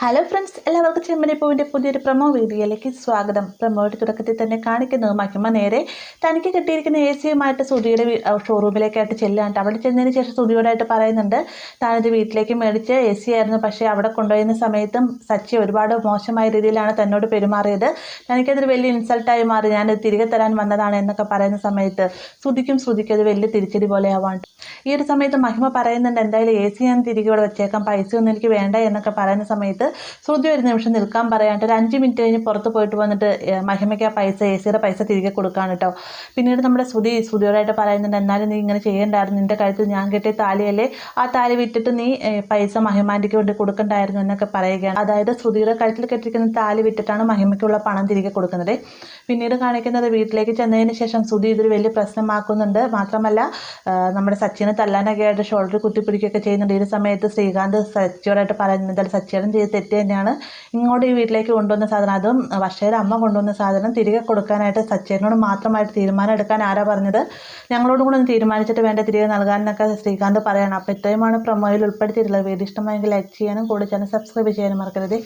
Hello friends, എല്ലാവർക്കും ചെമ്മനി പൂവിൻ്റെ പുതിയൊരു പ്രൊമോ വീഡിയോയിലേക്ക് സ്വാഗതം. പ്രൊമോയുടെ തുടക്കത്തിൽ തന്നെ കാണിക്കുന്നത് മഹിമ നേരെ തനിക്ക് കിട്ടിയിരിക്കുന്ന എ സിയുമായിട്ട് സുധിയുടെ ഷോറൂമിലേക്കായിട്ട് ചെല്ലുകയാണ്. അവിടെ ചെന്നതിന് ശേഷം സുധിയോടായിട്ട് പറയുന്നുണ്ട്, താനിത് വീട്ടിലേക്ക് മേടിച്ച് എ സി ആയിരുന്നു, പക്ഷേ അവിടെ കൊണ്ടുപോയിരുന്ന സമയത്തും സച്ചി ഒരുപാട് മോശമായ രീതിയിലാണ് തന്നോട് പെരുമാറിയത്. തനിക്കതൊരു വലിയ ഇൻസൾട്ടായി മാറി, ഞാനത് തിരികെ തരാൻ വന്നതാണ് എന്നൊക്കെ പറയുന്ന സമയത്ത് ശ്രുതിക്ക് അത് വലിയ തിരിച്ചടി പോലെ ആവാണ്ട്. ഈ ഒരു സമയത്ത് മഹിമ പറയുന്നുണ്ട്, എന്തായാലും എ സി ഞാൻ തിരികെ ഇവിടെ വെച്ചേക്കാം, പൈസയൊന്നും എനിക്ക് വേണ്ട എന്നൊക്കെ പറയുന്ന സമയത്ത് ശ്രുതി ഒരു നിമിഷം നിൽക്കാൻ പറയാണ്ട് ഒരു 5 മിനിറ്റ് കഴിഞ്ഞ് പുറത്ത് പോയിട്ട് വന്നിട്ട് മഹിമയ്ക്ക് ആ പൈസ എ സിയുടെ പൈസ തിരികെ കൊടുക്കുകയാണ് കേട്ടോ. പിന്നീട് നമ്മുടെ ശ്രുതിയോടായിട്ട് പറയുന്നുണ്ട്, എന്നാലും നീ ഇങ്ങനെ ചെയ്യേണ്ടായിരുന്നു, നിൻ്റെ കഴുത്തിൽ ഞാൻ കെട്ടിയ താലിയല്ലേ, ആ താലി വിറ്റിട്ട് നീ പൈസ മഹിമാൻ്റെക്ക് വേണ്ടി കൊടുക്കണ്ടായിരുന്നു എന്നൊക്കെ പറയുകയാണ്. അതായത് ശ്രുതിയുടെ കഴുത്തിൽ കെട്ടിയിരിക്കുന്ന താലി വിറ്റിട്ടാണ് മഹിമയ്ക്കുള്ള പണം തിരികെ കൊടുക്കുന്നത്. പിന്നീട് കാണിക്കുന്നത് വീട്ടിലേക്ക് ചെന്നതിന് ശേഷം ശ്രുതി ഇതൊരു വലിയ പ്രശ്നമാക്കുന്നുണ്ട്. മാത്രമല്ല നമ്മുടെ സച്ചിനെ തല്ലാനൊക്കെ ആയിട്ട് ഷോൾഡർ കുത്തിപ്പിടിക്കുകയൊക്കെ ചെയ്യുന്നുണ്ട്. ഈ ഒരു സമയത്ത് ശ്രീകാന്ത് സച്ചിയോടായിട്ട് പറയുന്നത്, എന്തായാലും സച്ചിയുടെ ചെയ്ത് തെറ്റ് തന്നെയാണ്, ഇങ്ങോട്ട് ഈ വീട്ടിലേക്ക് കൊണ്ടുവന്ന സാധനം, അതും വർഷയുടെ അമ്മ കൊണ്ടുവന്ന സാധനം തിരികെ കൊടുക്കാനായിട്ട് സച്ചിനോട് മാത്രമായിട്ട് തീരുമാനം എടുക്കാൻ ആരാ പറഞ്ഞത്, ഞങ്ങളോടും കൂടെ ഒന്ന് തീരുമാനിച്ചിട്ട് വേണ്ട തിരികെ നൽകാനൊക്കെ ശ്രീകാന്ത് പറയണം. അപ്പോൾ ഇത്രയുമാണ് പ്രൊമോയിൽ ഉൾപ്പെടുത്തിയിട്ടുള്ളത്. വീഡിയോ ഇഷ്ടമായെങ്കിൽ ലൈക്ക് ചെയ്യാനും കൂടെ ചാനൽ സബ്സ്ക്രൈബ് ചെയ്യാനും മറക്കരുത്.